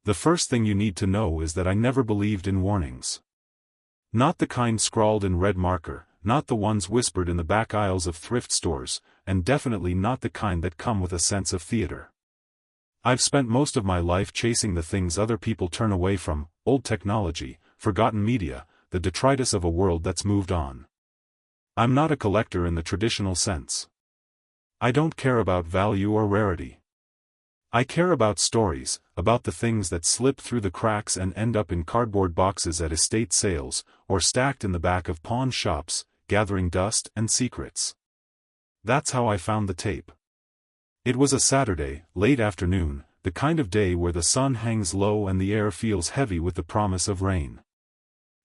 The first thing you need to know is that I never believed in warnings. Not the kind scrawled in red marker, not the ones whispered in the back aisles of thrift stores, and definitely not the kind that come with a sense of theater. I've spent most of my life chasing the things other people turn away from: old technology, forgotten media, the detritus of a world that's moved on. I'm not a collector in the traditional sense. I don't care about value or rarity. I care about stories, about the things that slip through the cracks and end up in cardboard boxes at estate sales, or stacked in the back of pawn shops, gathering dust and secrets. That's how I found the tape. It was a Saturday, late afternoon, the kind of day where the sun hangs low and the air feels heavy with the promise of rain.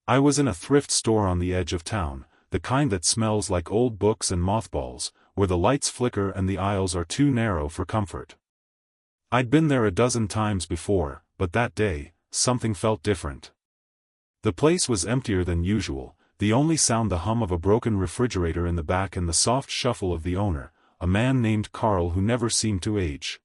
I was in a thrift store on the edge of town, the kind that smells like old books and mothballs, where the lights flicker and the aisles are too narrow for comfort. I'd been there a dozen times before, but that day, something felt different. The place was emptier than usual, the only sound the hum of a broken refrigerator in the back and the soft shuffle of the owner, a man named Carl who never seemed to age.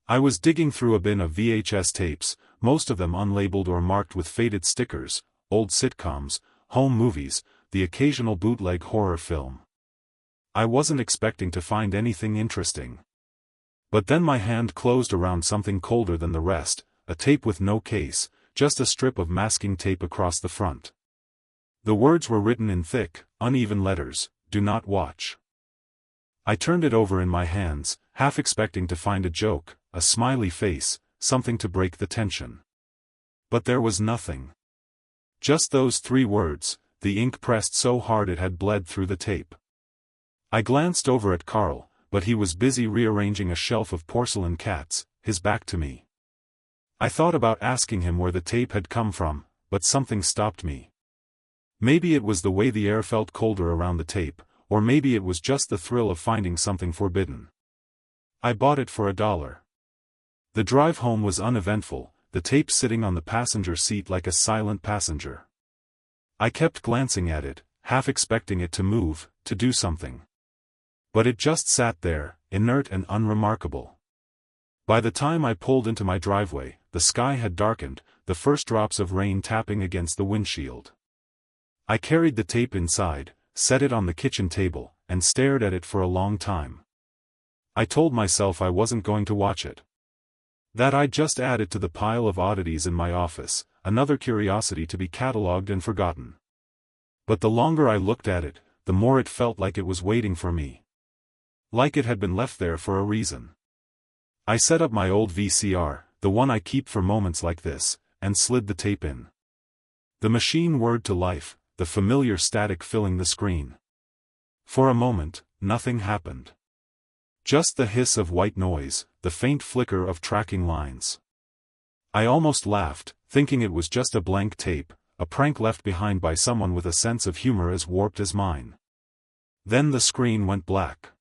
I was digging through a bin of VHS tapes, most of them unlabeled or marked with faded stickers, old sitcoms, home movies, the occasional bootleg horror film. I wasn't expecting to find anything interesting. But then my hand closed around something colder than the rest, a tape with no case, just a strip of masking tape across the front. The words were written in thick, uneven letters: "Do not watch." I turned it over in my hands, half expecting to find a joke, a smiley face, something to break the tension. But there was nothing. Just those 3 words, the ink pressed so hard it had bled through the tape. I glanced over at Carl, but he was busy rearranging a shelf of porcelain cats, his back to me. I thought about asking him where the tape had come from, but something stopped me. Maybe it was the way the air felt colder around the tape, or maybe it was just the thrill of finding something forbidden. I bought it for $1. The drive home was uneventful, the tape sitting on the passenger seat like a silent passenger. I kept glancing at it, half expecting it to move, to do something. But it just sat there, inert and unremarkable. By the time I pulled into my driveway, the sky had darkened, the first drops of rain tapping against the windshield. I carried the tape inside, set it on the kitchen table, and stared at it for a long time. I told myself I wasn't going to watch it. That I'd just add it to the pile of oddities in my office, another curiosity to be catalogued and forgotten. But the longer I looked at it, the more it felt like it was waiting for me. Like it had been left there for a reason. I set up my old VCR, the one I keep for moments like this, and slid the tape in. The machine whirred to life, the familiar static filling the screen. For a moment, nothing happened. Just the hiss of white noise, the faint flicker of tracking lines. I almost laughed, thinking it was just a blank tape, a prank left behind by someone with a sense of humor as warped as mine. Then the screen went black.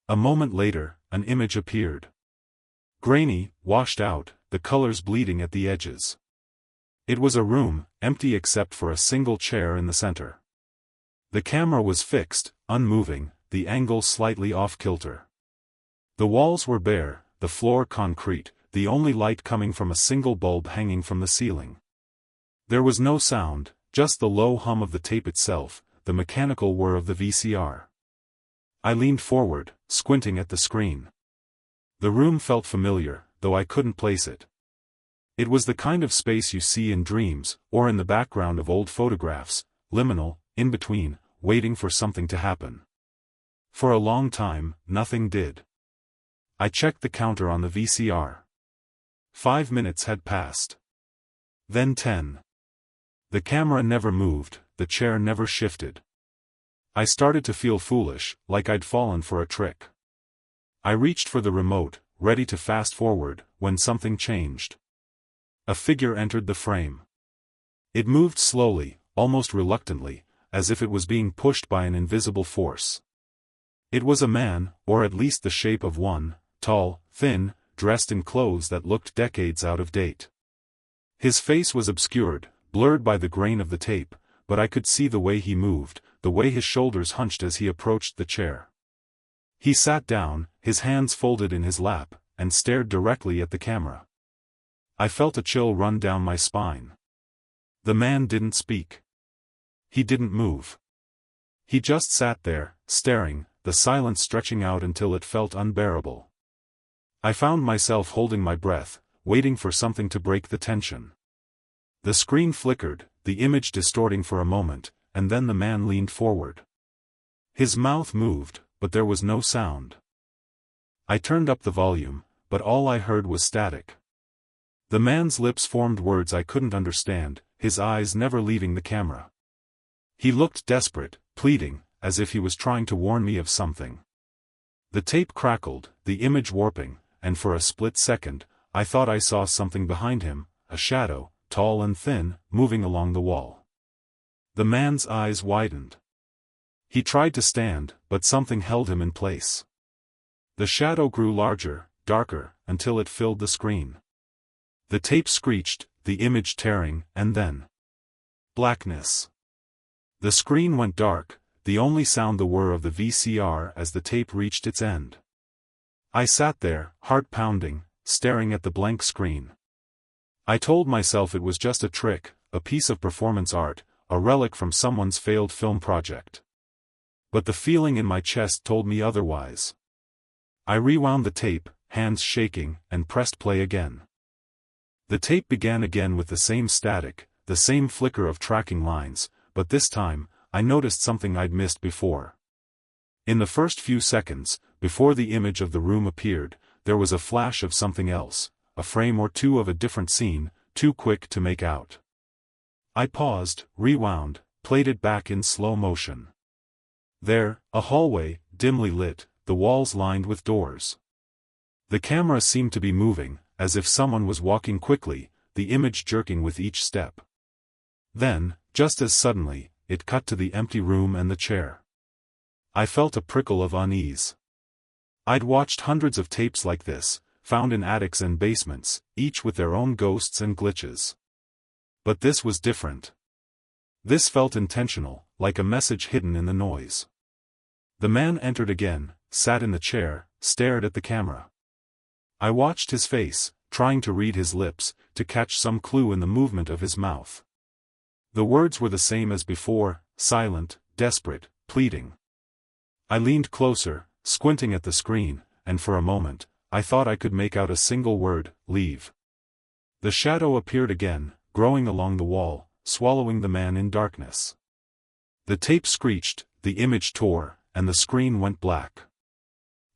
A moment later, an image appeared. Grainy, washed out, the colors bleeding at the edges. It was a room, empty except for a single chair in the center. The camera was fixed, unmoving, the angle slightly off-kilter. The walls were bare, the floor concrete, the only light coming from a single bulb hanging from the ceiling. There was no sound, just the low hum of the tape itself, the mechanical whir of the VCR. I leaned forward, squinting at the screen. The room felt familiar, though I couldn't place it. It was the kind of space you see in dreams, or in the background of old photographs, liminal, in between, waiting for something to happen. For a long time, nothing did. I checked the counter on the VCR. 5 minutes had passed. Then 10. The camera never moved, the chair never shifted. I started to feel foolish, like I'd fallen for a trick. I reached for the remote, ready to fast forward, when something changed. A figure entered the frame. It moved slowly, almost reluctantly, as if it was being pushed by an invisible force. It was a man, or at least the shape of one, tall, thin, dressed in clothes that looked decades out of date. His face was obscured, blurred by the grain of the tape, but I could see the way he moved, the way his shoulders hunched as he approached the chair. He sat down, his hands folded in his lap, and stared directly at the camera. I felt a chill run down my spine. The man didn't speak. He didn't move. He just sat there, staring, the silence stretching out until it felt unbearable. I found myself holding my breath, waiting for something to break the tension. The screen flickered, the image distorting for a moment, and then the man leaned forward. His mouth moved, but there was no sound. I turned up the volume, but all I heard was static. The man's lips formed words I couldn't understand, his eyes never leaving the camera. He looked desperate, pleading, as if he was trying to warn me of something. The tape crackled, the image warping, and for a split second, I thought I saw something behind him, a shadow, tall and thin, moving along the wall. The man's eyes widened. He tried to stand, but something held him in place. The shadow grew larger, darker, until it filled the screen. The tape screeched, the image tearing, and then blackness. The screen went dark, the only sound the whir of the VCR as the tape reached its end. I sat there, heart pounding, staring at the blank screen. I told myself it was just a trick, a piece of performance art, a relic from someone's failed film project. But the feeling in my chest told me otherwise. I rewound the tape, hands shaking, and pressed play again. The tape began again with the same static, the same flicker of tracking lines, but this time, I noticed something I'd missed before. In the first few seconds, before the image of the room appeared, there was a flash of something else, a frame or two of a different scene, too quick to make out. I paused, rewound, played it back in slow motion. There, a hallway, dimly lit, the walls lined with doors. The camera seemed to be moving, as if someone was walking quickly, the image jerking with each step. Then, just as suddenly, it cut to the empty room and the chair. I felt a prickle of unease. I'd watched hundreds of tapes like this, found in attics and basements, each with their own ghosts and glitches. But this was different. This felt intentional, like a message hidden in the noise. The man entered again, sat in the chair, stared at the camera. I watched his face, trying to read his lips, to catch some clue in the movement of his mouth. The words were the same as before, silent, desperate, pleading. I leaned closer, squinting at the screen, and for a moment, I thought I could make out a single word, leave. The shadow appeared again, growing along the wall, swallowing the man in darkness. The tape screeched, the image tore, and the screen went black.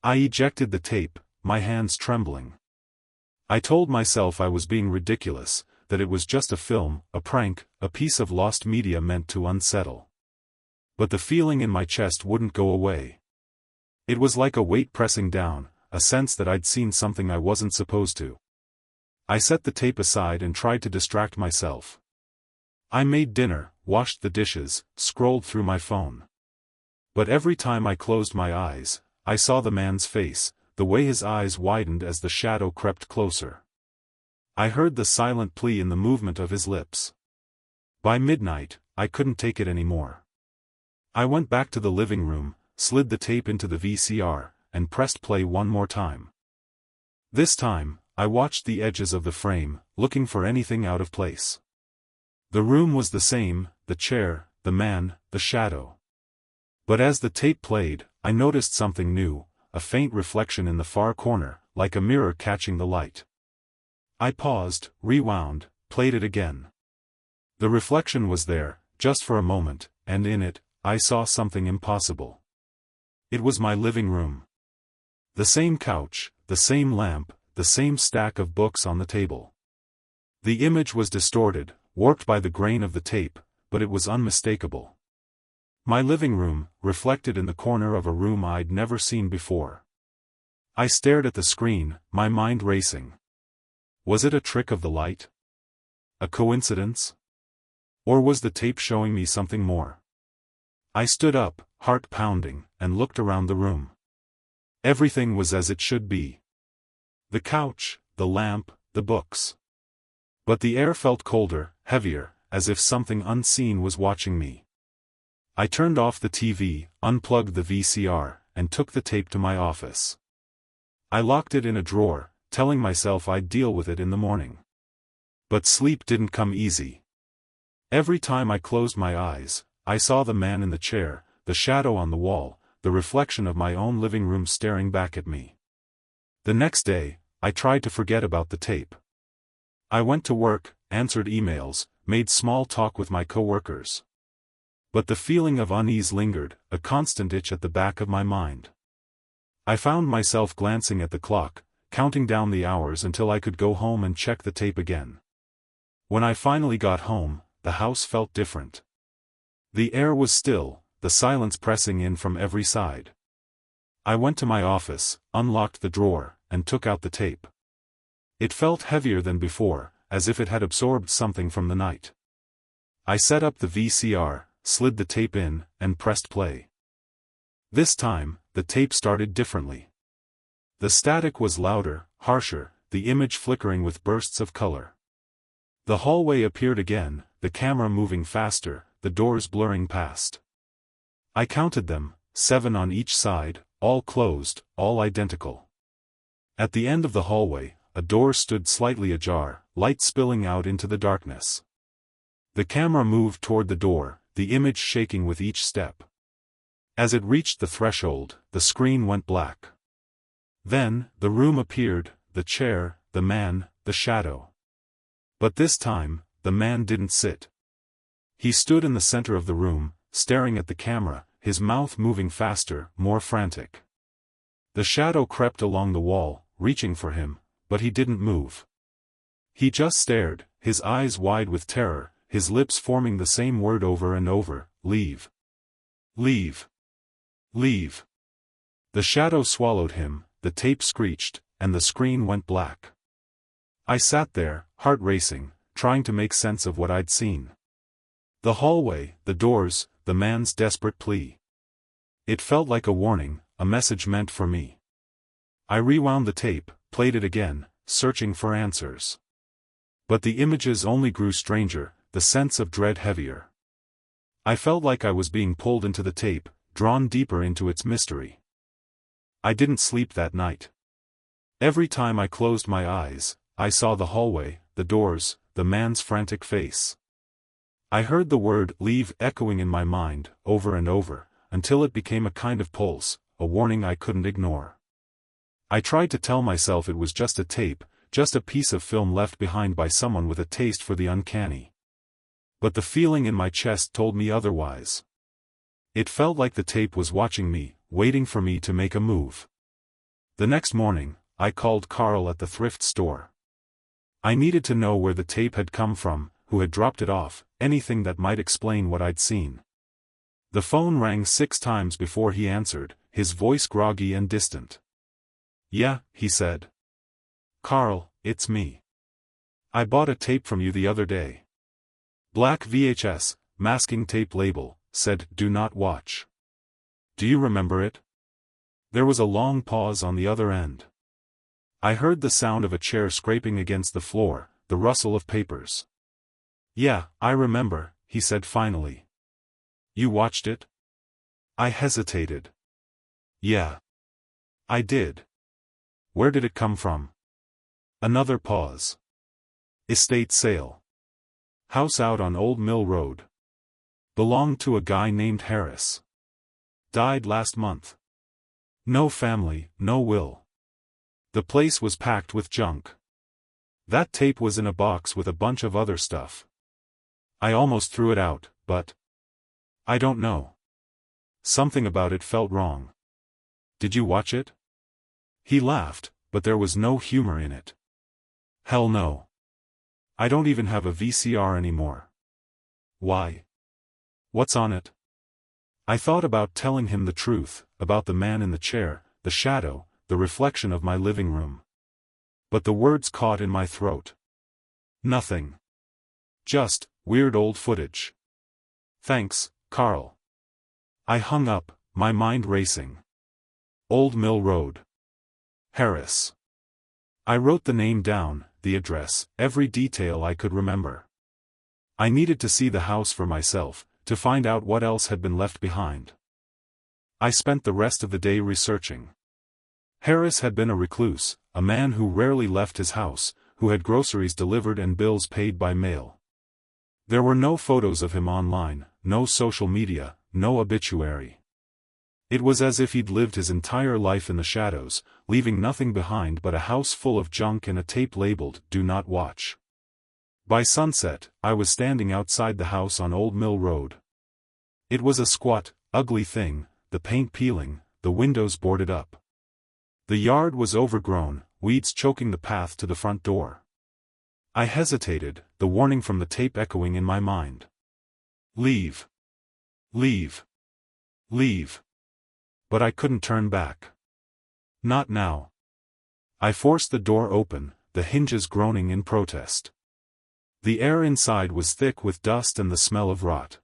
I ejected the tape, my hands trembling. I told myself I was being ridiculous, that it was just a film, a prank, a piece of lost media meant to unsettle. But the feeling in my chest wouldn't go away. It was like a weight pressing down, a sense that I'd seen something I wasn't supposed to. I set the tape aside and tried to distract myself. I made dinner, washed the dishes, scrolled through my phone. But every time I closed my eyes, I saw the man's face, the way his eyes widened as the shadow crept closer. I heard the silent plea in the movement of his lips. By midnight, I couldn't take it anymore. I went back to the living room, slid the tape into the VCR, and pressed play one more time. This time, I watched the edges of the frame, looking for anything out of place. The room was the same, the chair, the man, the shadow. But as the tape played, I noticed something new, a faint reflection in the far corner, like a mirror catching the light. I paused, rewound, played it again. The reflection was there, just for a moment, and in it, I saw something impossible. It was my living room. The same couch, the same lamp, the same stack of books on the table. The image was distorted, warped by the grain of the tape, but it was unmistakable. My living room, reflected in the corner of a room I'd never seen before. I stared at the screen, my mind racing. Was it a trick of the light? A coincidence? Or was the tape showing me something more? I stood up, heart pounding, and looked around the room. Everything was as it should be. The couch, the lamp, the books. But the air felt colder, heavier, as if something unseen was watching me. I turned off the TV, unplugged the VCR, and took the tape to my office. I locked it in a drawer, telling myself I'd deal with it in the morning. But sleep didn't come easy. Every time I closed my eyes, I saw the man in the chair, the shadow on the wall, the reflection of my own living room staring back at me. The next day, I tried to forget about the tape. I went to work, answered emails, made small talk with my coworkers. But the feeling of unease lingered, a constant itch at the back of my mind. I found myself glancing at the clock, counting down the hours until I could go home and check the tape again. When I finally got home, the house felt different. The air was still, the silence pressing in from every side. I went to my office, unlocked the drawer, and took out the tape. It felt heavier than before, as if it had absorbed something from the night. I set up the VCR, slid the tape in, and pressed play. This time, the tape started differently. The static was louder, harsher, the image flickering with bursts of color. The hallway appeared again, the camera moving faster, the doors blurring past. I counted them, 7 on each side, all closed, all identical. At the end of the hallway, a door stood slightly ajar, light spilling out into the darkness. The camera moved toward the door, the image shaking with each step. As it reached the threshold, the screen went black. Then, the room appeared, the chair, the man, the shadow. But this time, the man didn't sit. He stood in the center of the room, staring at the camera, his mouth moving faster, more frantic. The shadow crept along the wall, reaching for him, but he didn't move. He just stared, his eyes wide with terror, his lips forming the same word over and over, leave. Leave. Leave. The shadow swallowed him, the tape screeched, and the screen went black. I sat there, heart racing, trying to make sense of what I'd seen. The hallway, the doors, the man's desperate plea. It felt like a warning, a message meant for me. I rewound the tape, played it again, searching for answers. But the images only grew stranger, the sense of dread heavier. I felt like I was being pulled into the tape, drawn deeper into its mystery. I didn't sleep that night. Every time I closed my eyes, I saw the hallway, the doors, the man's frantic face. I heard the word leave echoing in my mind, over and over, until it became a kind of pulse, a warning I couldn't ignore. I tried to tell myself it was just a tape, just a piece of film left behind by someone with a taste for the uncanny. But the feeling in my chest told me otherwise. It felt like the tape was watching me, waiting for me to make a move. The next morning, I called Carl at the thrift store. I needed to know where the tape had come from, who had dropped it off, anything that might explain what I'd seen. The phone rang 6 times before he answered, his voice groggy and distant. "Yeah," he said. "Carl, it's me. I bought a tape from you the other day. Black VHS, masking tape label, said do not watch. Do you remember it?" There was a long pause on the other end. I heard the sound of a chair scraping against the floor, the rustle of papers. "Yeah, I remember," he said finally. "You watched it?" I hesitated. "Yeah. I did. Where did it come from?" Another pause. "Estate sale. House out on Old Mill Road. Belonged to a guy named Harris. Died last month. No family, no will. The place was packed with junk. That tape was in a box with a bunch of other stuff. I almost threw it out, but I don't know. Something about it felt wrong. Did you watch it?" He laughed, but there was no humor in it. "Hell no. I don't even have a VCR anymore." "Why? What's on it?" I thought about telling him the truth, about the man in the chair, the shadow, the reflection of my living room. But the words caught in my throat. "Nothing. Just weird old footage. Thanks, Carl." I hung up, my mind racing. Old Mill Road. Harris. I wrote the name down, the address, every detail I could remember. I needed to see the house for myself, to find out what else had been left behind. I spent the rest of the day researching. Harris had been a recluse, a man who rarely left his house, who had groceries delivered and bills paid by mail. There were no photos of him online, no social media, no obituary. It was as if he'd lived his entire life in the shadows, leaving nothing behind but a house full of junk and a tape labeled, "Do Not Watch." By sunset, I was standing outside the house on Old Mill Road. It was a squat, ugly thing, the paint peeling, the windows boarded up. The yard was overgrown, weeds choking the path to the front door. I hesitated, the warning from the tape echoing in my mind. Leave. Leave. Leave. But I couldn't turn back. Not now. I forced the door open, the hinges groaning in protest. The air inside was thick with dust and the smell of rot.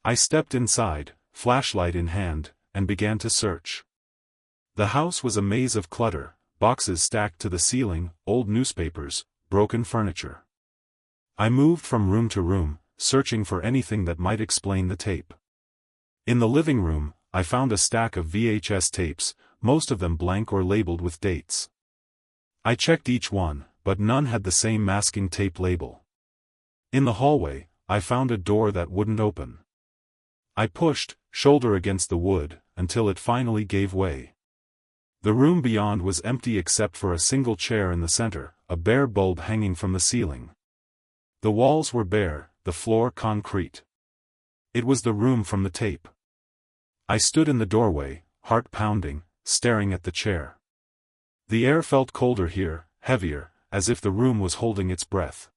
I stepped inside, flashlight in hand, and began to search. The house was a maze of clutter, boxes stacked to the ceiling, old newspapers, broken furniture. I moved from room to room, searching for anything that might explain the tape. In the living room, I found a stack of VHS tapes, most of them blank or labeled with dates. I checked each one, but none had the same masking tape label. In the hallway, I found a door that wouldn't open. I pushed, shoulder against the wood, until it finally gave way. The room beyond was empty except for a single chair in the center, a bare bulb hanging from the ceiling. The walls were bare, the floor concrete. It was the room from the tape. I stood in the doorway, heart pounding, staring at the chair. The air felt colder here, heavier, as if the room was holding its breath.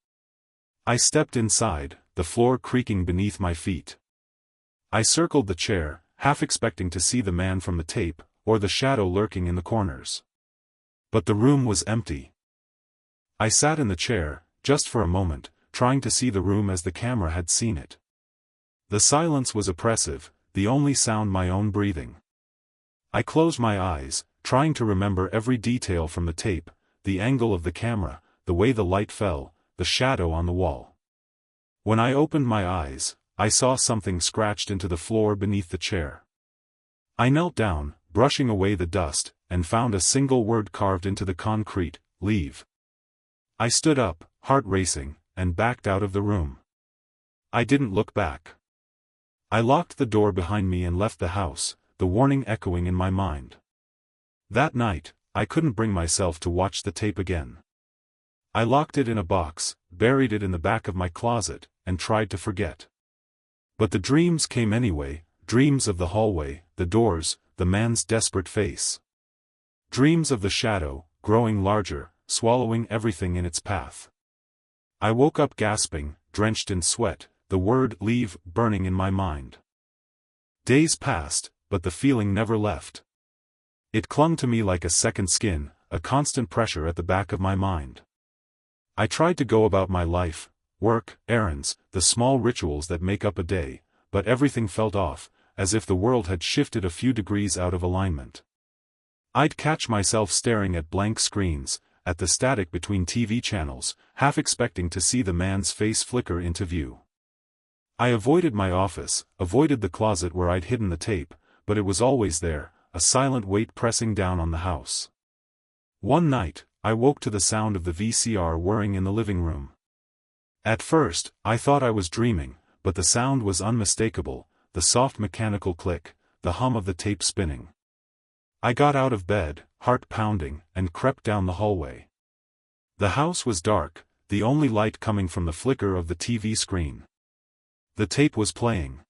I stepped inside, the floor creaking beneath my feet. I circled the chair, half expecting to see the man from the tape, or the shadow lurking in the corners. But the room was empty. I sat in the chair, just for a moment, trying to see the room as the camera had seen it. The silence was oppressive, the only sound my own breathing. I closed my eyes, trying to remember every detail from the tape, the angle of the camera, the way the light fell, the shadow on the wall. When I opened my eyes, I saw something scratched into the floor beneath the chair. I knelt down, brushing away the dust, and found a single word carved into the concrete, "Leave." I stood up, heart racing, and backed out of the room. I didn't look back. I locked the door behind me and left the house, the warning echoing in my mind. That night, I couldn't bring myself to watch the tape again. I locked it in a box, buried it in the back of my closet, and tried to forget. But the dreams came anyway, dreams of the hallway, the doors, the man's desperate face. Dreams of the shadow, growing larger, swallowing everything in its path. I woke up gasping, drenched in sweat, the word "leave" burning in my mind. Days passed, but the feeling never left. It clung to me like a second skin, a constant pressure at the back of my mind. I tried to go about my life, work, errands, the small rituals that make up a day, but everything felt off, as if the world had shifted a few degrees out of alignment. I'd catch myself staring at blank screens, at the static between TV channels, half expecting to see the man's face flicker into view. I avoided my office, avoided the closet where I'd hidden the tape, but it was always there, a silent weight pressing down on the house. One night, I woke to the sound of the VCR whirring in the living room. At first, I thought I was dreaming, but the sound was unmistakable, the soft mechanical click, the hum of the tape spinning. I got out of bed, heart pounding, and crept down the hallway. The house was dark, the only light coming from the flicker of the TV screen. The tape was playing.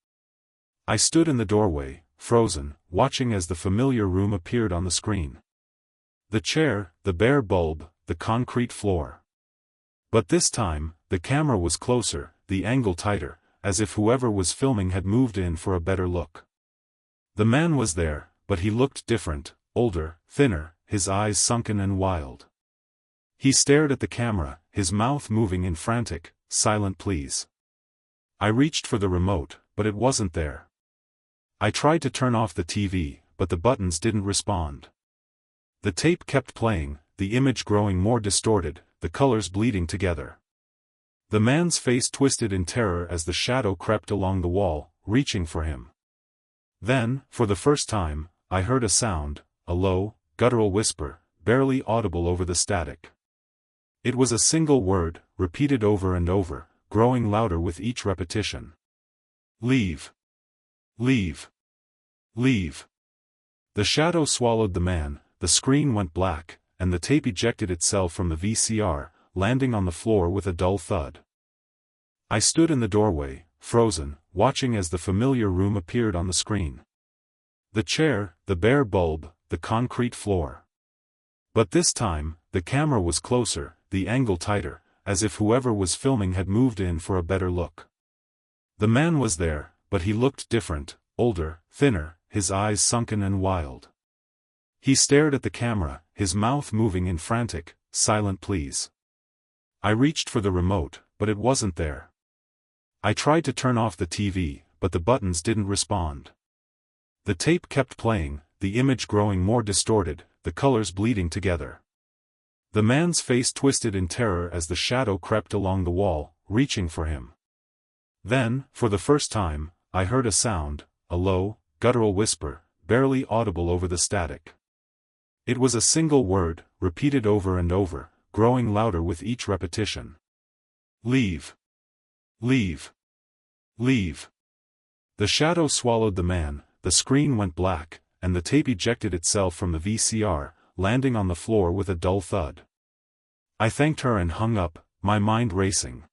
I stood in the doorway, frozen, watching as the familiar room appeared on the screen. The chair, the bare bulb, the concrete floor. But this time, the camera was closer, the angle tighter, as if whoever was filming had moved in for a better look. The man was there, but he looked different, older, thinner, his eyes sunken and wild. He stared at the camera, his mouth moving in frantic, silent pleas. I reached for the remote, but it wasn't there. I tried to turn off the TV, but the buttons didn't respond. The tape kept playing, the image growing more distorted, the colors bleeding together. The man's face twisted in terror as the shadow crept along the wall, reaching for him. Then, for the first time, I heard a sound, a low, guttural whisper, barely audible over the static. It was a single word, repeated over and over, growing louder with each repetition. Leave. Leave. Leave. The shadow swallowed the man, the screen went black, and the tape ejected itself from the VCR, landing on the floor with a dull thud. I stood in the doorway, frozen, watching as the familiar room appeared on the screen. The chair, the bare bulb, the concrete floor. But this time, the camera was closer, the angle tighter, as if whoever was filming had moved in for a better look. The man was there, but he looked different, older, thinner, his eyes sunken and wild. He stared at the camera, his mouth moving in frantic, silent pleas. I reached for the remote, but it wasn't there. I tried to turn off the TV, but the buttons didn't respond. The tape kept playing, the image growing more distorted, the colors bleeding together. The man's face twisted in terror as the shadow crept along the wall, reaching for him. Then, for the first time, I heard a sound, a low, guttural whisper, barely audible over the static. It was a single word, repeated over and over, growing louder with each repetition. Leave. Leave. Leave. The shadow swallowed the man, the screen went black, and the tape ejected itself from the VCR, landing on the floor with a dull thud. I thanked her and hung up, my mind racing.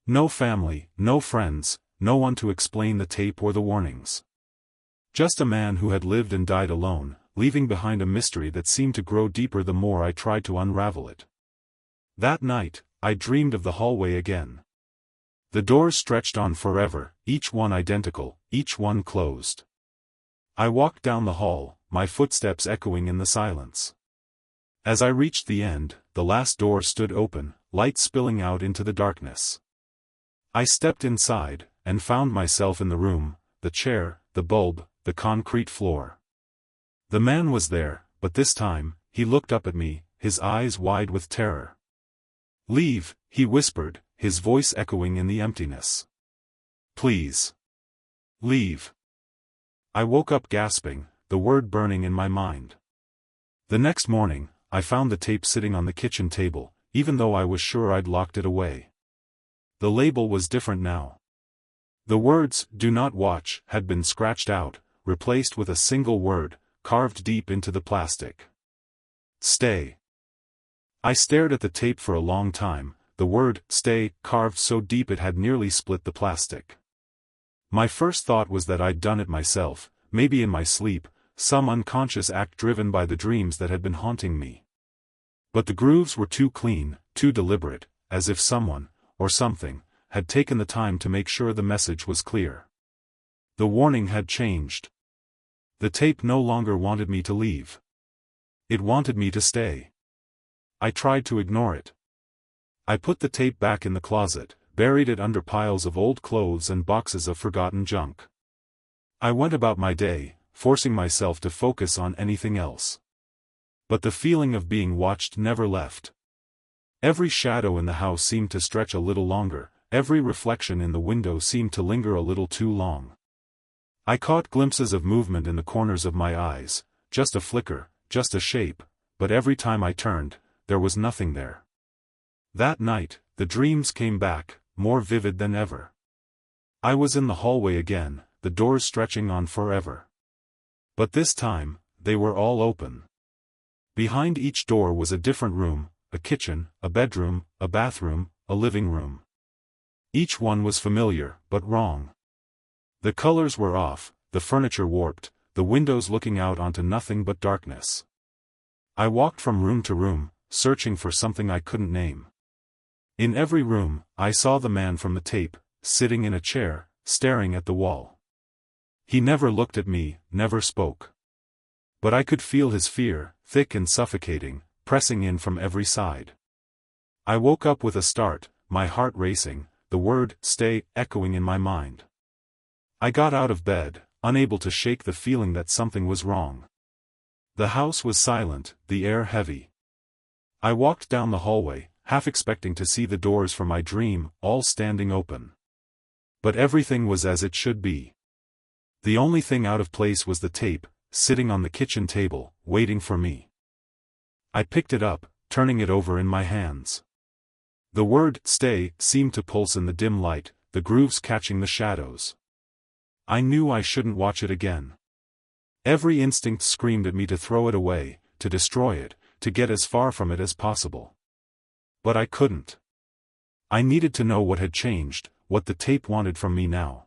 No family, no friends, no one to explain the tape or the warnings. Just a man who had lived and died alone, leaving behind a mystery that seemed to grow deeper the more I tried to unravel it. That night, I dreamed of the hallway again. The doors stretched on forever, each one identical, each one closed. I walked down the hall, my footsteps echoing in the silence. As I reached the end, the last door stood open, light spilling out into the darkness. I stepped inside, and found myself in the room, the chair, the bulb, the concrete floor. The man was there, but this time, he looked up at me, his eyes wide with terror. Leave, he whispered, his voice echoing in the emptiness. Please. Leave. I woke up gasping, the word burning in my mind. The next morning, I found the tape sitting on the kitchen table, even though I was sure I'd locked it away. The label was different now. The words, "Do not watch," had been scratched out, replaced with a single word, carved deep into the plastic. Stay. I stared at the tape for a long time, the word, "stay," carved so deep it had nearly split the plastic. My first thought was that I'd done it myself, maybe in my sleep, some unconscious act driven by the dreams that had been haunting me. But the grooves were too clean, too deliberate, as if someone, or something, had taken the time to make sure the message was clear. The warning had changed. The tape no longer wanted me to leave. It wanted me to stay. I tried to ignore it. I put the tape back in the closet, buried it under piles of old clothes and boxes of forgotten junk. I went about my day, forcing myself to focus on anything else. But the feeling of being watched never left. Every shadow in the house seemed to stretch a little longer, every reflection in the window seemed to linger a little too long. I caught glimpses of movement in the corners of my eyes, just a flicker, just a shape, but every time I turned, there was nothing there. That night, the dreams came back, more vivid than ever. I was in the hallway again, the doors stretching on forever. But this time, they were all open. Behind each door was a different room, a kitchen, a bedroom, a bathroom, a living room. Each one was familiar, but wrong. The colors were off, the furniture warped, the windows looking out onto nothing but darkness. I walked from room to room, searching for something I couldn't name. In every room, I saw the man from the tape, sitting in a chair, staring at the wall. He never looked at me, never spoke. But I could feel his fear, thick and suffocating, pressing in from every side. I woke up with a start, my heart racing, the word, "stay," echoing in my mind. I got out of bed, unable to shake the feeling that something was wrong. The house was silent, the air heavy. I walked down the hallway, half expecting to see the doors from my dream, all standing open. But everything was as it should be. The only thing out of place was the tape, sitting on the kitchen table, waiting for me. I picked it up, turning it over in my hands. The word "stay" seemed to pulse in the dim light, the grooves catching the shadows. I knew I shouldn't watch it again. Every instinct screamed at me to throw it away, to destroy it, to get as far from it as possible. But I couldn't. I needed to know what had changed, what the tape wanted from me now.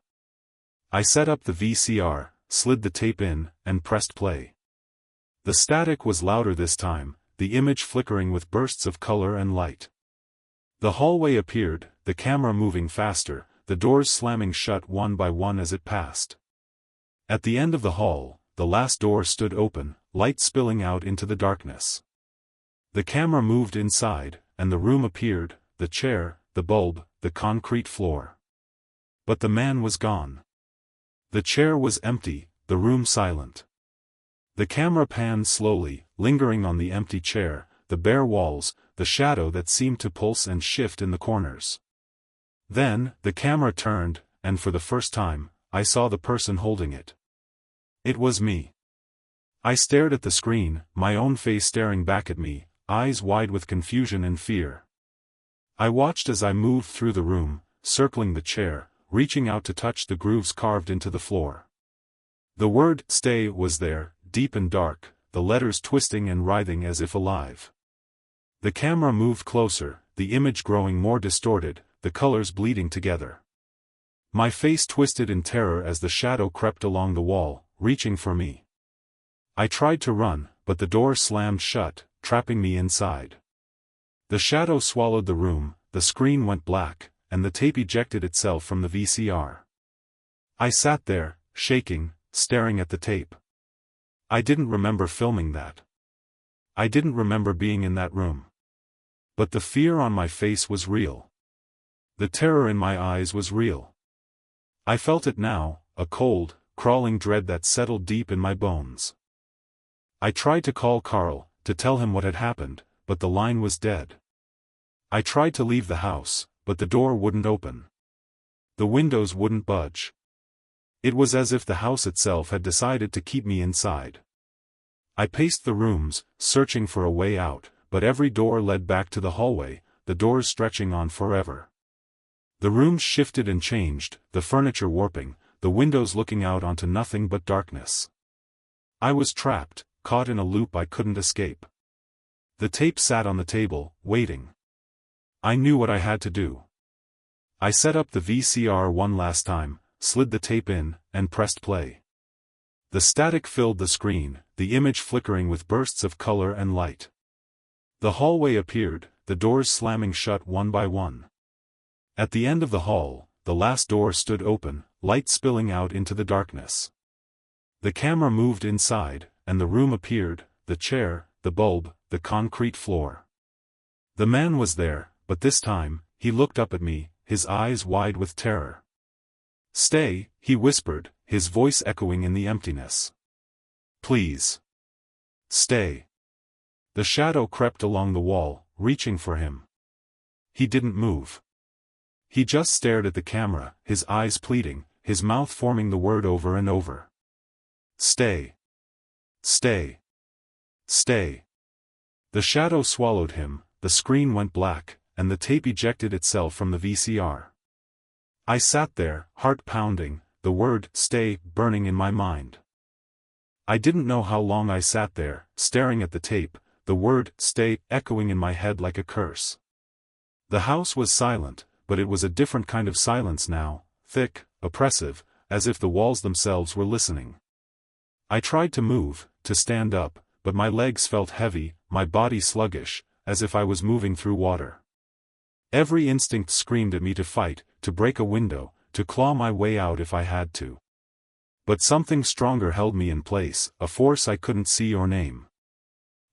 I set up the VCR, slid the tape in, and pressed play. The static was louder this time, the image flickering with bursts of color and light. The hallway appeared, the camera moving faster, the doors slamming shut one by one as it passed. At the end of the hall, the last door stood open, light spilling out into the darkness. The camera moved inside, and the room appeared, the chair, the bulb, the concrete floor. But the man was gone. The chair was empty, the room silent. The camera panned slowly, lingering on the empty chair, the bare walls, the shadow that seemed to pulse and shift in the corners. Then, the camera turned, and for the first time, I saw the person holding it. It was me. I stared at the screen, my own face staring back at me, eyes wide with confusion and fear. I watched as I moved through the room, circling the chair, reaching out to touch the grooves carved into the floor. The word "stay" was there, deep and dark, the letters twisting and writhing as if alive. The camera moved closer, the image growing more distorted, the colors bleeding together. My face twisted in terror as the shadow crept along the wall, reaching for me. I tried to run, but the door slammed shut, trapping me inside. The shadow swallowed the room, the screen went black, and the tape ejected itself from the VCR. I sat there, shaking, staring at the tape. I didn't remember filming that. I didn't remember being in that room. But the fear on my face was real. The terror in my eyes was real. I felt it now, a cold, crawling dread that settled deep in my bones. I tried to call Carl, to tell him what had happened, but the line was dead. I tried to leave the house, but the door wouldn't open. The windows wouldn't budge. It was as if the house itself had decided to keep me inside. I paced the rooms, searching for a way out, but every door led back to the hallway, the doors stretching on forever. The rooms shifted and changed, the furniture warping, the windows looking out onto nothing but darkness. I was trapped, caught in a loop I couldn't escape. The tape sat on the table, waiting. I knew what I had to do. I set up the VCR one last time, slid the tape in, and pressed play. The static filled the screen, the image flickering with bursts of color and light. The hallway appeared, the doors slamming shut one by one. At the end of the hall, the last door stood open, light spilling out into the darkness. The camera moved inside, and the room appeared, the chair, the bulb, the concrete floor. The man was there, but this time, he looked up at me, his eyes wide with terror. "Stay," he whispered, his voice echoing in the emptiness. "Please. Stay." The shadow crept along the wall, reaching for him. He didn't move. He just stared at the camera, his eyes pleading, his mouth forming the word over and over. "Stay. Stay. Stay." The shadow swallowed him, the screen went black, and the tape ejected itself from the VCR. I sat there, heart pounding, the word "stay" burning in my mind. I didn't know how long I sat there, staring at the tape, the word "stay" echoing in my head like a curse. The house was silent, but it was a different kind of silence now, thick, oppressive, as if the walls themselves were listening. I tried to move, to stand up, but my legs felt heavy, my body sluggish, as if I was moving through water. Every instinct screamed at me to fight, to break a window, to claw my way out if I had to. But something stronger held me in place, a force I couldn't see or name.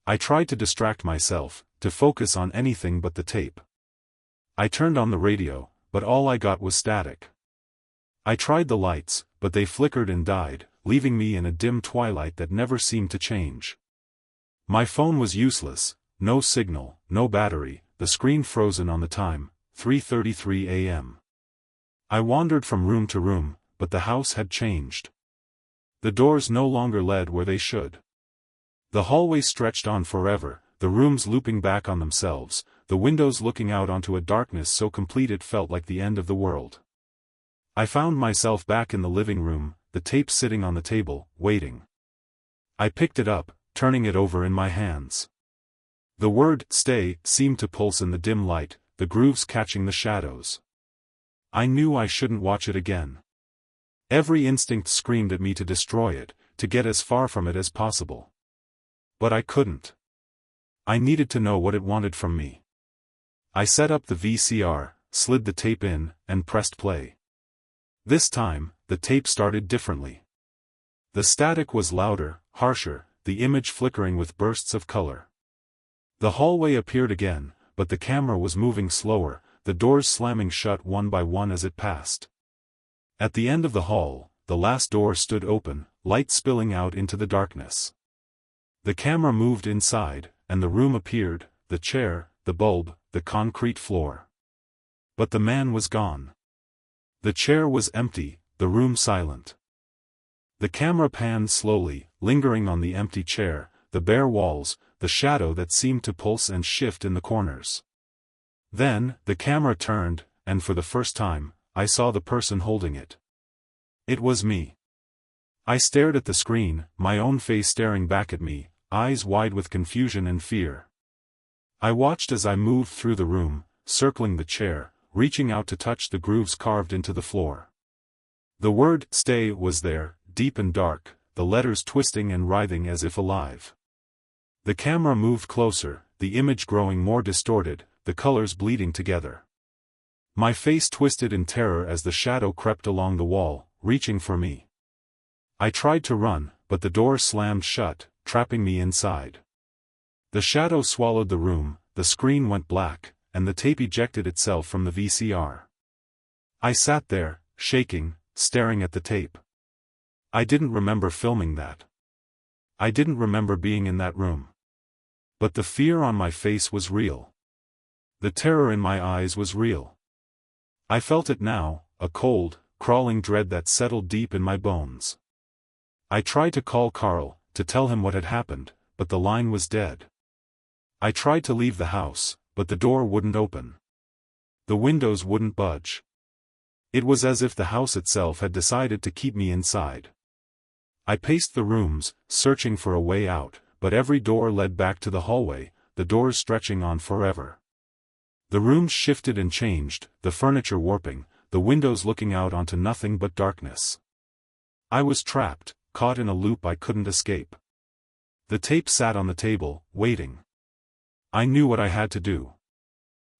I tried to distract myself, to focus on anything but the tape. I turned on the radio, but all I got was static. I tried the lights, but they flickered and died, leaving me in a dim twilight that never seemed to change. My phone was useless, no signal, no battery, the screen frozen on the time, 3:33 a.m. I wandered from room to room, but the house had changed. The doors no longer led where they should. The hallway stretched on forever, the rooms looping back on themselves, the windows looking out onto a darkness so complete it felt like the end of the world. I found myself back in the living room, the tape sitting on the table, waiting. I picked it up, turning it over in my hands. The word, "stay," seemed to pulse in the dim light, the grooves catching the shadows. I knew I shouldn't watch it again. Every instinct screamed at me to destroy it, to get as far from it as possible. But I couldn't. I needed to know what it wanted from me. I set up the VCR, slid the tape in, and pressed play. This time, the tape started differently. The static was louder, harsher, the image flickering with bursts of color. The hallway appeared again, but the camera was moving slower, the doors slamming shut one by one as it passed. At the end of the hall, the last door stood open, light spilling out into the darkness. The camera moved inside, and the room appeared, the chair, the bulb, the concrete floor. But the man was gone. The chair was empty, the room silent. The camera panned slowly, lingering on the empty chair, the bare walls, the shadow that seemed to pulse and shift in the corners. Then, the camera turned, and for the first time, I saw the person holding it. It was me. I stared at the screen, my own face staring back at me, eyes wide with confusion and fear. I watched as I moved through the room, circling the chair, reaching out to touch the grooves carved into the floor. The word, "stay," was there, deep and dark, the letters twisting and writhing as if alive. The camera moved closer, the image growing more distorted, the colors bleeding together. My face twisted in terror as the shadow crept along the wall, reaching for me. I tried to run, but the door slammed shut, trapping me inside. The shadow swallowed the room, the screen went black, and the tape ejected itself from the VCR. I sat there, shaking, staring at the tape. I didn't remember filming that. I didn't remember being in that room. But the fear on my face was real. The terror in my eyes was real. I felt it now, a cold, crawling dread that settled deep in my bones. I tried to call Carl, to tell him what had happened, but the line was dead. I tried to leave the house, but the door wouldn't open. The windows wouldn't budge. It was as if the house itself had decided to keep me inside. I paced the rooms, searching for a way out, but every door led back to the hallway, the doors stretching on forever. The rooms shifted and changed, the furniture warping, the windows looking out onto nothing but darkness. I was trapped, caught in a loop I couldn't escape. The tape sat on the table, waiting. I knew what I had to do.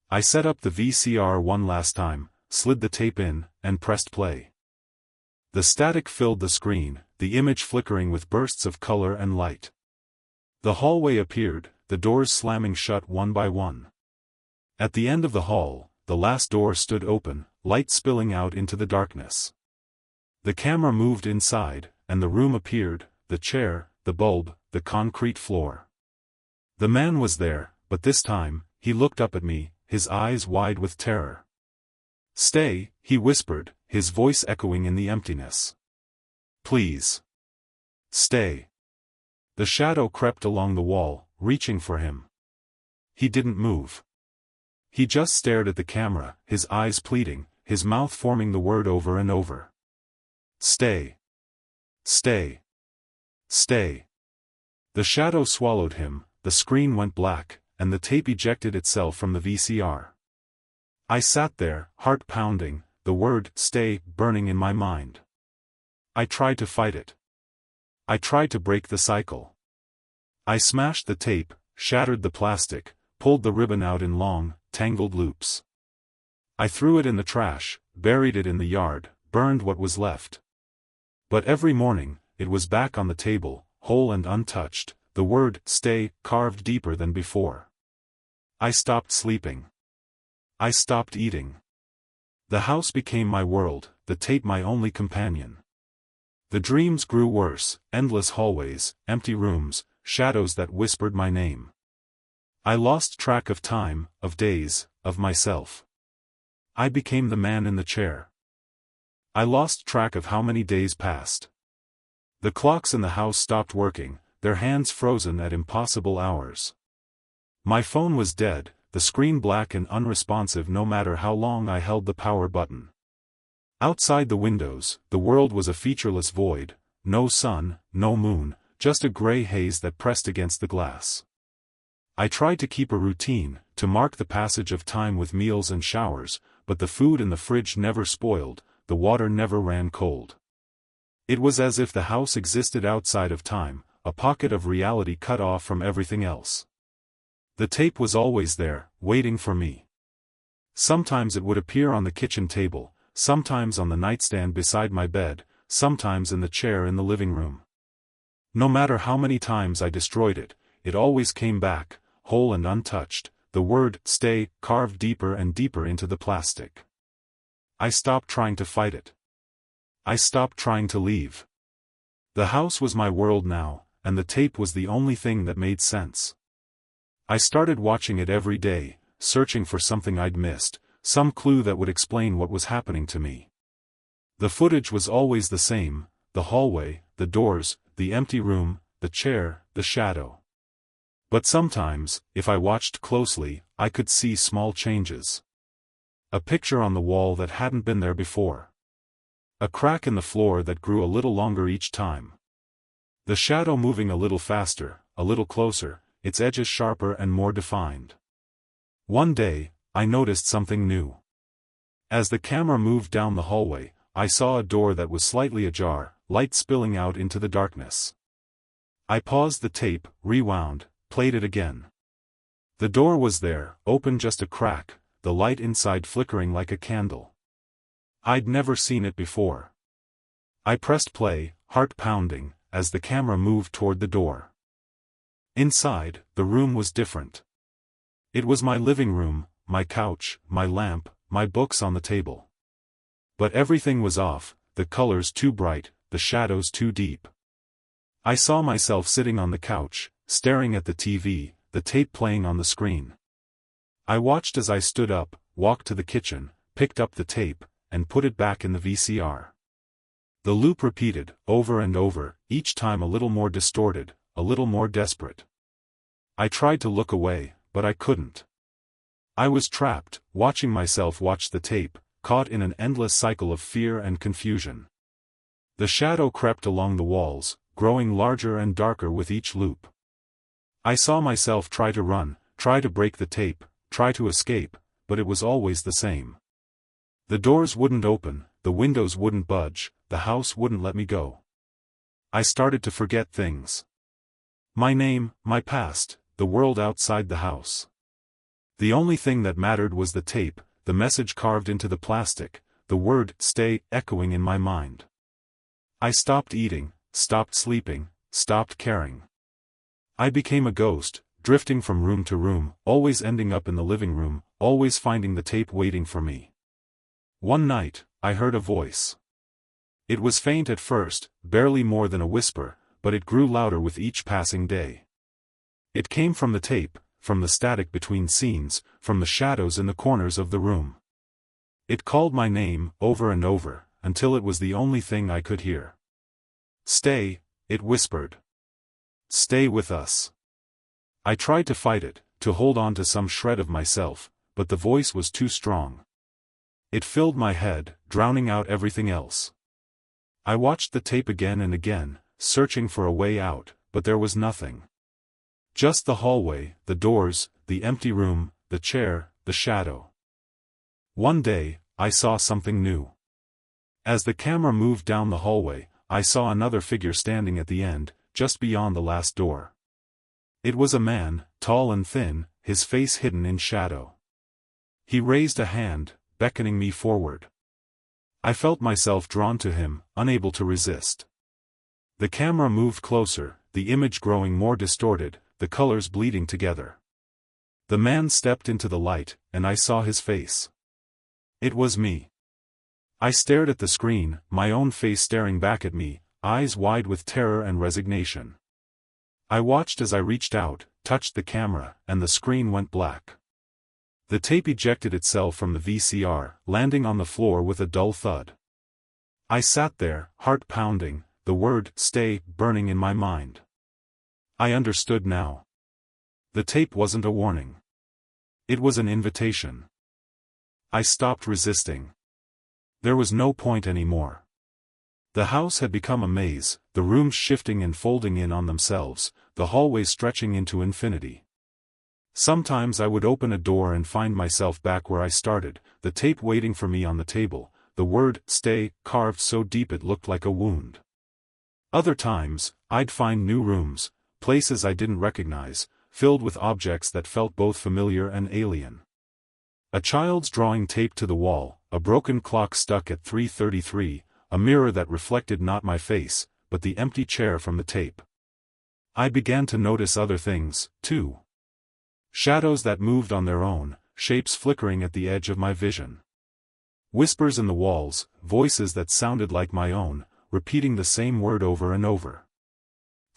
I set up the VCR one last time, slid the tape in, and pressed play. The static filled the screen, the image flickering with bursts of color and light. The hallway appeared, the doors slamming shut one by one. At the end of the hall, the last door stood open, light spilling out into the darkness. The camera moved inside, and the room appeared, the chair, the bulb, the concrete floor. The man was there, but this time, he looked up at me, his eyes wide with terror. "Stay," he whispered, his voice echoing in the emptiness. "Please. Stay." The shadow crept along the wall, reaching for him. He didn't move. He just stared at the camera, his eyes pleading, his mouth forming the word over and over. "Stay. Stay. Stay." The shadow swallowed him, the screen went black, and the tape ejected itself from the VCR. I sat there, heart pounding, the word, "stay," burning in my mind. I tried to fight it. I tried to break the cycle. I smashed the tape, shattered the plastic, pulled the ribbon out in long, tangled loops. I threw it in the trash, buried it in the yard, burned what was left. But every morning, it was back on the table, whole and untouched, the word, "stay," carved deeper than before. I stopped sleeping. I stopped eating. The house became my world, the tape my only companion. The dreams grew worse, endless hallways, empty rooms, shadows that whispered my name. I lost track of time, of days, of myself. I became the man in the chair. I lost track of how many days passed. The clocks in the house stopped working, their hands frozen at impossible hours. My phone was dead, the screen black and unresponsive no matter how long I held the power button. Outside the windows, the world was a featureless void, no sun, no moon, just a gray haze that pressed against the glass. I tried to keep a routine, to mark the passage of time with meals and showers, but the food in the fridge never spoiled, the water never ran cold. It was as if the house existed outside of time, a pocket of reality cut off from everything else. The tape was always there, waiting for me. Sometimes it would appear on the kitchen table, sometimes on the nightstand beside my bed, sometimes in the chair in the living room. No matter how many times I destroyed it, it always came back, whole and untouched, the word "stay" carved deeper and deeper into the plastic. I stopped trying to fight it. I stopped trying to leave. The house was my world now, and the tape was the only thing that made sense. I started watching it every day, searching for something I'd missed, some clue that would explain what was happening to me. The footage was always the same: the hallway, the doors, the empty room, the chair, the shadow. But sometimes, if I watched closely, I could see small changes. A picture on the wall that hadn't been there before. A crack in the floor that grew a little longer each time. The shadow moving a little faster, a little closer, its edges sharper and more defined. One day, I noticed something new. As the camera moved down the hallway, I saw a door that was slightly ajar, light spilling out into the darkness. I paused the tape, rewound, played it again. The door was there, open just a crack, the light inside flickering like a candle. I'd never seen it before. I pressed play, heart pounding, as the camera moved toward the door. Inside, the room was different. It was my living room, my couch, my lamp, my books on the table. But everything was off, the colors too bright, the shadows too deep. I saw myself sitting on the couch, staring at the TV, the tape playing on the screen. I watched as I stood up, walked to the kitchen, picked up the tape, and put it back in the VCR. The loop repeated, over and over, each time a little more distorted, a little more desperate. I tried to look away, but I couldn't. I was trapped, watching myself watch the tape, caught in an endless cycle of fear and confusion. The shadow crept along the walls, growing larger and darker with each loop. I saw myself try to run, try to break the tape, try to escape, but it was always the same. The doors wouldn't open, the windows wouldn't budge, the house wouldn't let me go. I started to forget things. My name, my past, the world outside the house. The only thing that mattered was the tape, the message carved into the plastic, the word "stay" echoing in my mind. I stopped eating, stopped sleeping, stopped caring. I became a ghost, drifting from room to room, always ending up in the living room, always finding the tape waiting for me. One night, I heard a voice. It was faint at first, barely more than a whisper, but it grew louder with each passing day. It came from the tape, from the static between scenes, from the shadows in the corners of the room. It called my name, over and over, until it was the only thing I could hear. "Stay," it whispered. "Stay with us." I tried to fight it, to hold on to some shred of myself, but the voice was too strong. It filled my head, drowning out everything else. I watched the tape again and again, searching for a way out, but there was nothing. Just the hallway, the doors, the empty room, the chair, the shadow. One day, I saw something new. As the camera moved down the hallway, I saw another figure standing at the end, just beyond the last door. It was a man, tall and thin, his face hidden in shadow. He raised a hand, beckoning me forward. I felt myself drawn to him, unable to resist. The camera moved closer, the image growing more distorted, the colors bleeding together. The man stepped into the light, and I saw his face. It was me. I stared at the screen, my own face staring back at me, eyes wide with terror and resignation. I watched as I reached out, touched the camera, and the screen went black. The tape ejected itself from the VCR, landing on the floor with a dull thud. I sat there, heart pounding, the word "stay" burning in my mind. I understood now. The tape wasn't a warning. It was an invitation. I stopped resisting. There was no point anymore. The house had become a maze, the rooms shifting and folding in on themselves, the hallways stretching into infinity. Sometimes I would open a door and find myself back where I started, the tape waiting for me on the table, the word "stay" carved so deep it looked like a wound. Other times, I'd find new rooms, places I didn't recognize, filled with objects that felt both familiar and alien. A child's drawing taped to the wall, a broken clock stuck at 3:33, a mirror that reflected not my face, but the empty chair from the tape. I began to notice other things, too. Shadows that moved on their own, shapes flickering at the edge of my vision. Whispers in the walls, voices that sounded like my own, repeating the same word over and over.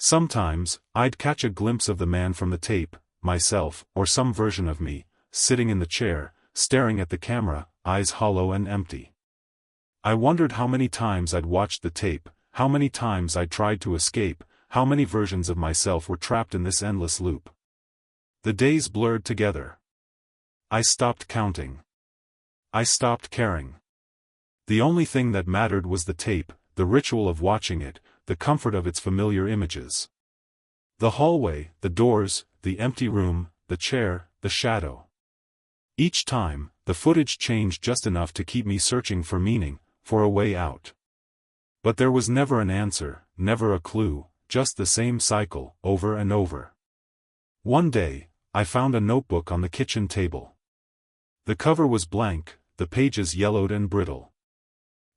Sometimes, I'd catch a glimpse of the man from the tape, myself, or some version of me, sitting in the chair, staring at the camera, eyes hollow and empty. I wondered how many times I'd watched the tape, how many times I'd tried to escape, how many versions of myself were trapped in this endless loop. The days blurred together. I stopped counting. I stopped caring. The only thing that mattered was the tape, the ritual of watching it, the comfort of its familiar images. The hallway, the doors, the empty room, the chair, the shadow. Each time, the footage changed just enough to keep me searching for meaning, for a way out. But there was never an answer, never a clue, just the same cycle, over and over. One day, I found a notebook on the kitchen table. The cover was blank, the pages yellowed and brittle.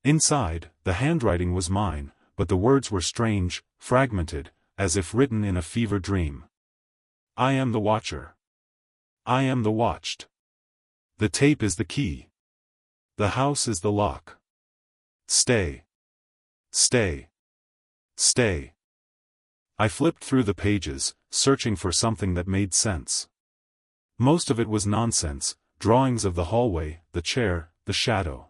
Inside, the handwriting was mine, but the words were strange, fragmented, as if written in a fever dream. I am the watcher. I am the watched. The tape is the key. The house is the lock. Stay. Stay. Stay. I flipped through the pages, searching for something that made sense. Most of it was nonsense, drawings of the hallway, the chair, the shadow.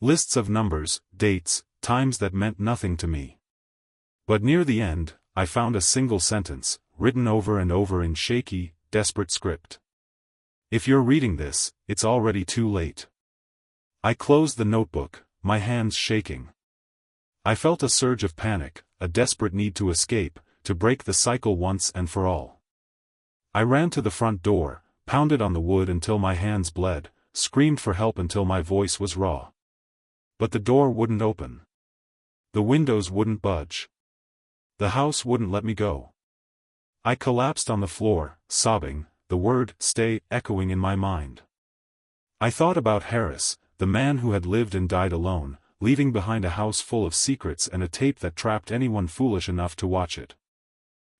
Lists of numbers, dates, times that meant nothing to me. But near the end, I found a single sentence, written over and over in shaky, desperate script. If you're reading this, it's already too late. I closed the notebook, my hands shaking. I felt a surge of panic, a desperate need to escape, to break the cycle once and for all. I ran to the front door, pounded on the wood until my hands bled, screamed for help until my voice was raw. But the door wouldn't open. The windows wouldn't budge. The house wouldn't let me go. I collapsed on the floor, sobbing, the word "stay" echoing in my mind. I thought about Harris, the man who had lived and died alone, leaving behind a house full of secrets and a tape that trapped anyone foolish enough to watch it.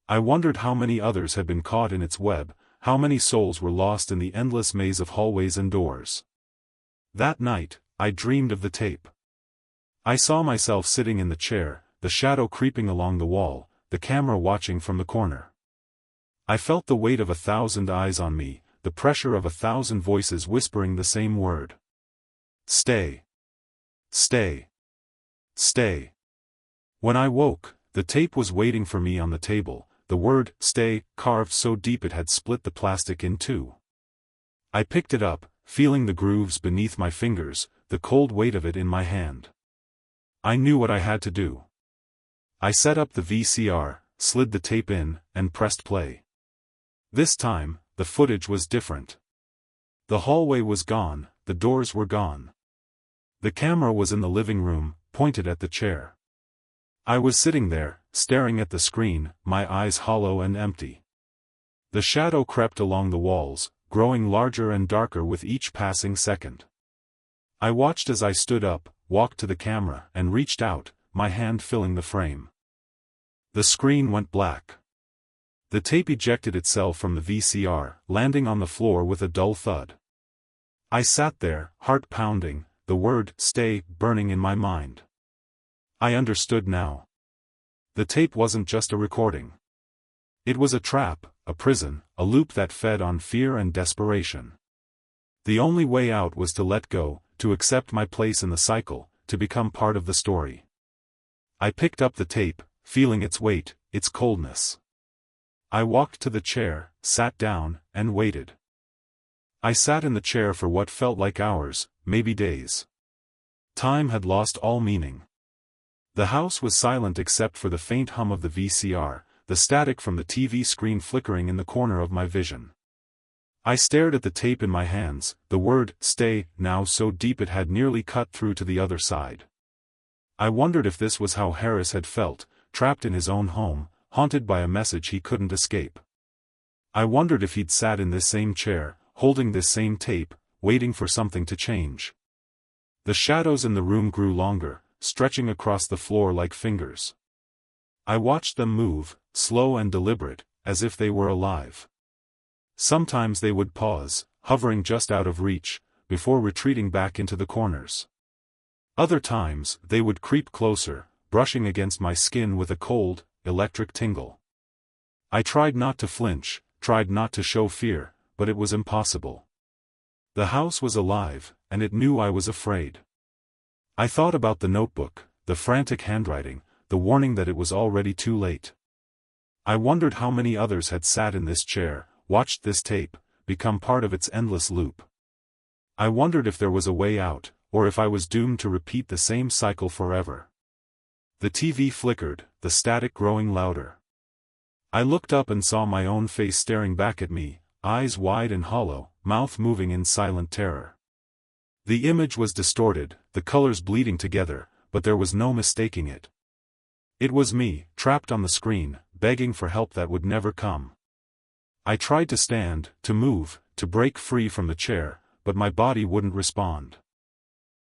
I wondered how many others had been caught in its web, how many souls were lost in the endless maze of hallways and doors. That night, I dreamed of the tape. I saw myself sitting in the chair, the shadow creeping along the wall, the camera watching from the corner. I felt the weight of 1,000 eyes on me, the pressure of 1,000 voices whispering the same word. Stay. Stay. Stay. When I woke, the tape was waiting for me on the table, the word "stay" carved so deep it had split the plastic in two. I picked it up, feeling the grooves beneath my fingers, the cold weight of it in my hand. I knew what I had to do. I set up the VCR, slid the tape in, and pressed play. This time, the footage was different. The hallway was gone, the doors were gone. The camera was in the living room, pointed at the chair. I was sitting there, staring at the screen, my eyes hollow and empty. The shadow crept along the walls, growing larger and darker with each passing second. I watched as I stood up, walked to the camera, and reached out, my hand filling the frame. The screen went black. The tape ejected itself from the VCR, landing on the floor with a dull thud. I sat there, heart pounding, the word "stay" burning in my mind. I understood now. The tape wasn't just a recording. It was a trap, a prison, a loop that fed on fear and desperation. The only way out was to let go, to accept my place in the cycle, to become part of the story. I picked up the tape, feeling its weight, its coldness. I walked to the chair, sat down, and waited. I sat in the chair for what felt like hours, maybe days. Time had lost all meaning. The house was silent except for the faint hum of the VCR, the static from the TV screen flickering in the corner of my vision. I stared at the tape in my hands, the word, "stay," now so deep it had nearly cut through to the other side. I wondered if this was how Harris had felt, trapped in his own home, haunted by a message he couldn't escape. I wondered if he'd sat in this same chair, holding this same tape, waiting for something to change. The shadows in the room grew longer, stretching across the floor like fingers. I watched them move, slow and deliberate, as if they were alive. Sometimes they would pause, hovering just out of reach, before retreating back into the corners. Other times, they would creep closer, brushing against my skin with a cold, electric tingle. I tried not to flinch, tried not to show fear, but it was impossible. The house was alive, and it knew I was afraid. I thought about the notebook, the frantic handwriting, the warning that it was already too late. I wondered how many others had sat in this chair, watched this tape, become part of its endless loop. I wondered if there was a way out, or if I was doomed to repeat the same cycle forever. The TV flickered, the static growing louder. I looked up and saw my own face staring back at me, eyes wide and hollow, mouth moving in silent terror. The image was distorted, the colors bleeding together, but there was no mistaking it. It was me, trapped on the screen, begging for help that would never come. I tried to stand, to move, to break free from the chair, but my body wouldn't respond.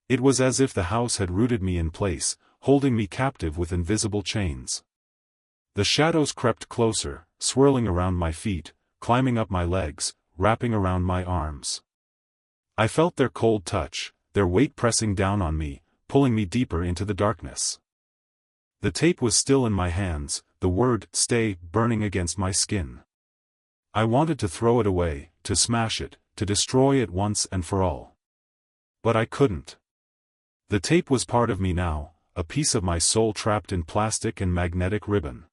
It was as if the house had rooted me in place, holding me captive with invisible chains. The shadows crept closer, swirling around my feet, climbing up my legs, wrapping around my arms. I felt their cold touch, their weight pressing down on me, pulling me deeper into the darkness. The tape was still in my hands, the word, "stay," burning against my skin. I wanted to throw it away, to smash it, to destroy it once and for all. But I couldn't. The tape was part of me now, a piece of my soul trapped in plastic and magnetic ribbon.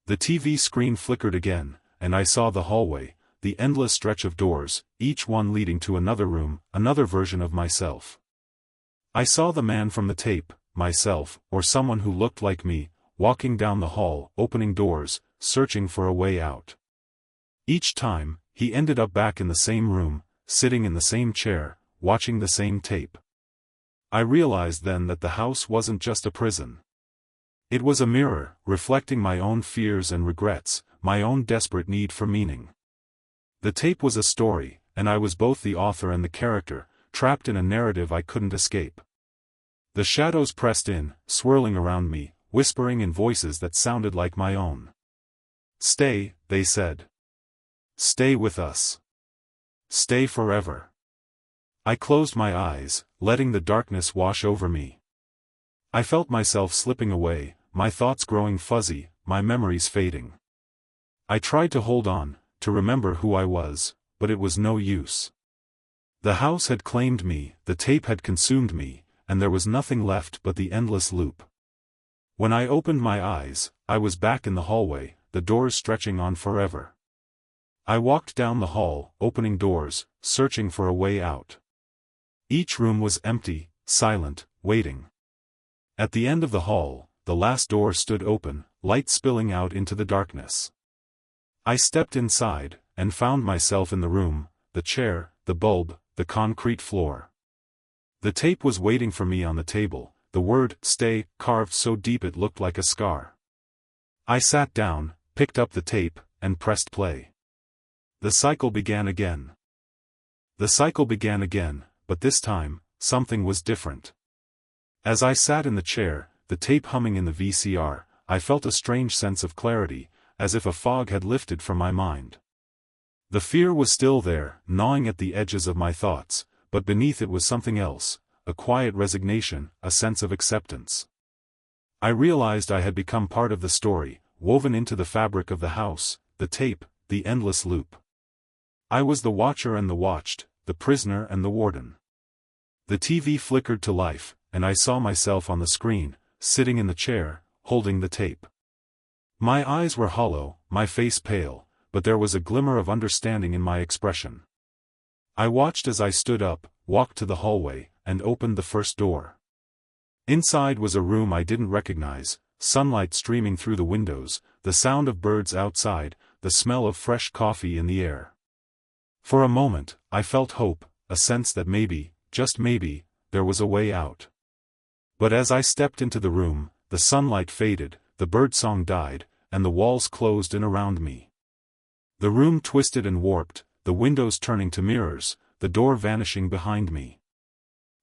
The TV screen flickered again, and I saw the hallway, the endless stretch of doors, each one leading to another room, another version of myself. I saw the man from the tape, myself, or someone who looked like me, walking down the hall, opening doors, searching for a way out. Each time, he ended up back in the same room, sitting in the same chair, watching the same tape. I realized then that the house wasn't just a prison. It was a mirror, reflecting my own fears and regrets, my own desperate need for meaning. The tape was a story, and I was both the author and the character, trapped in a narrative I couldn't escape. The shadows pressed in, swirling around me, whispering in voices that sounded like my own. "Stay," they said. "Stay with us. Stay forever." I closed my eyes, letting the darkness wash over me. I felt myself slipping away, my thoughts growing fuzzy, my memories fading. I tried to hold on, to remember who I was, but it was no use. The house had claimed me, the tape had consumed me, and there was nothing left but the endless loop. When I opened my eyes, I was back in the hallway, the doors stretching on forever. I walked down the hall, opening doors, searching for a way out. Each room was empty, silent, waiting. At the end of the hall, the last door stood open, light spilling out into the darkness. I stepped inside, and found myself in the room, the chair, the bulb, the concrete floor. The tape was waiting for me on the table, the word, "stay," carved so deep it looked like a scar. I sat down, picked up the tape, and pressed play. The cycle began again. The cycle began again, but this time, something was different. As I sat in the chair, the tape humming in the VCR, I felt a strange sense of clarity, as if a fog had lifted from my mind. The fear was still there, gnawing at the edges of my thoughts, but beneath it was something else, a quiet resignation, a sense of acceptance. I realized I had become part of the story, woven into the fabric of the house, the tape, the endless loop. I was the watcher and the watched, the prisoner and the warden. The TV flickered to life, and I saw myself on the screen, sitting in the chair, holding the tape. My eyes were hollow, my face pale, but there was a glimmer of understanding in my expression. I watched as I stood up, walked to the hallway, and opened the first door. Inside was a room I didn't recognize, sunlight streaming through the windows, the sound of birds outside, the smell of fresh coffee in the air. For a moment, I felt hope, a sense that maybe, just maybe, there was a way out. But as I stepped into the room, the sunlight faded, the birdsong died, and the walls closed in around me. The room twisted and warped, the windows turning to mirrors, the door vanishing behind me.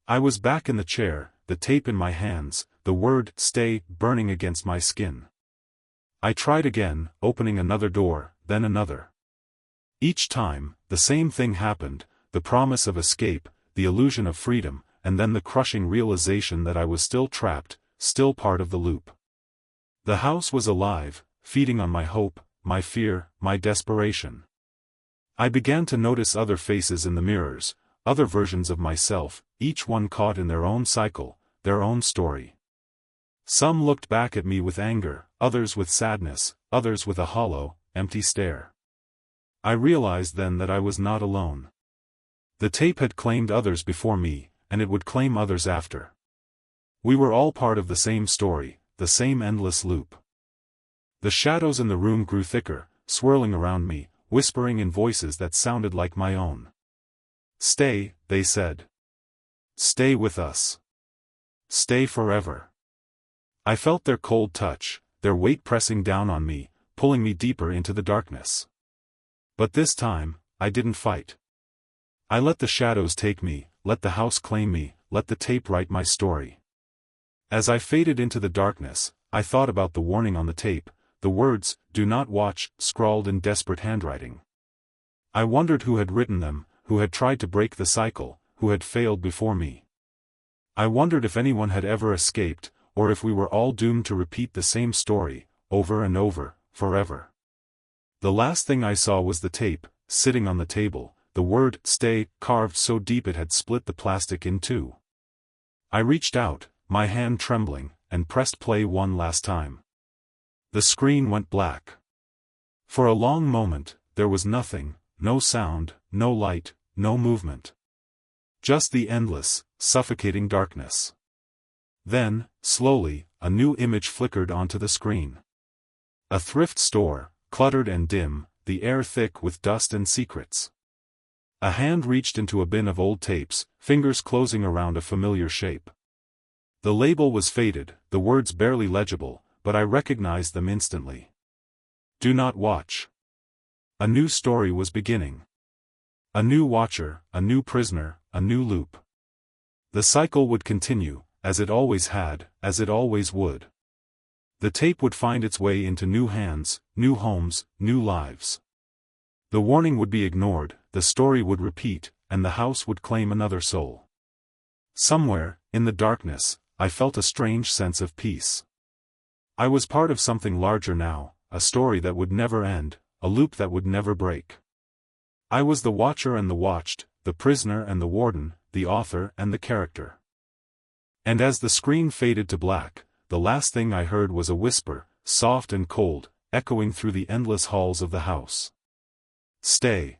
I was back in the chair, the tape in my hands, the word "stay" burning against my skin. I tried again, opening another door, then another. Each time, the same thing happened, the promise of escape, the illusion of freedom, and then the crushing realization that I was still trapped, still part of the loop. The house was alive, feeding on my hope, my fear, my desperation. I began to notice other faces in the mirrors, other versions of myself, each one caught in their own cycle, their own story. Some looked back at me with anger, others with sadness, others with a hollow, empty stare. I realized then that I was not alone. The tape had claimed others before me, and it would claim others after. We were all part of the same story, the same endless loop. The shadows in the room grew thicker, swirling around me, whispering in voices that sounded like my own. "Stay," they said. "Stay with us. Stay forever." I felt their cold touch, their weight pressing down on me, pulling me deeper into the darkness. But this time, I didn't fight. I let the shadows take me, let the house claim me, let the tape write my story. As I faded into the darkness, I thought about the warning on the tape, the words, "Do not watch," scrawled in desperate handwriting. I wondered who had written them, who had tried to break the cycle, who had failed before me. I wondered if anyone had ever escaped, or if we were all doomed to repeat the same story, over and over, forever. The last thing I saw was the tape, sitting on the table, the word "stay" carved so deep it had split the plastic in two. I reached out, my hand trembling, and pressed play one last time. The screen went black. For a long moment, there was nothing, no sound, no light, no movement. Just the endless, suffocating darkness. Then, slowly, a new image flickered onto the screen. A thrift store, cluttered and dim, the air thick with dust and secrets. A hand reached into a bin of old tapes, fingers closing around a familiar shape. The label was faded, the words barely legible, but I recognized them instantly. "Do not watch." A new story was beginning. A new watcher, a new prisoner, a new loop. The cycle would continue, as it always had, as it always would. The tape would find its way into new hands, new homes, new lives. The warning would be ignored, the story would repeat, and the house would claim another soul. Somewhere, in the darkness, I felt a strange sense of peace. I was part of something larger now, a story that would never end, a loop that would never break. I was the watcher and the watched, the prisoner and the warden, the author and the character. And as the screen faded to black, the last thing I heard was a whisper, soft and cold, echoing through the endless halls of the house. "Stay."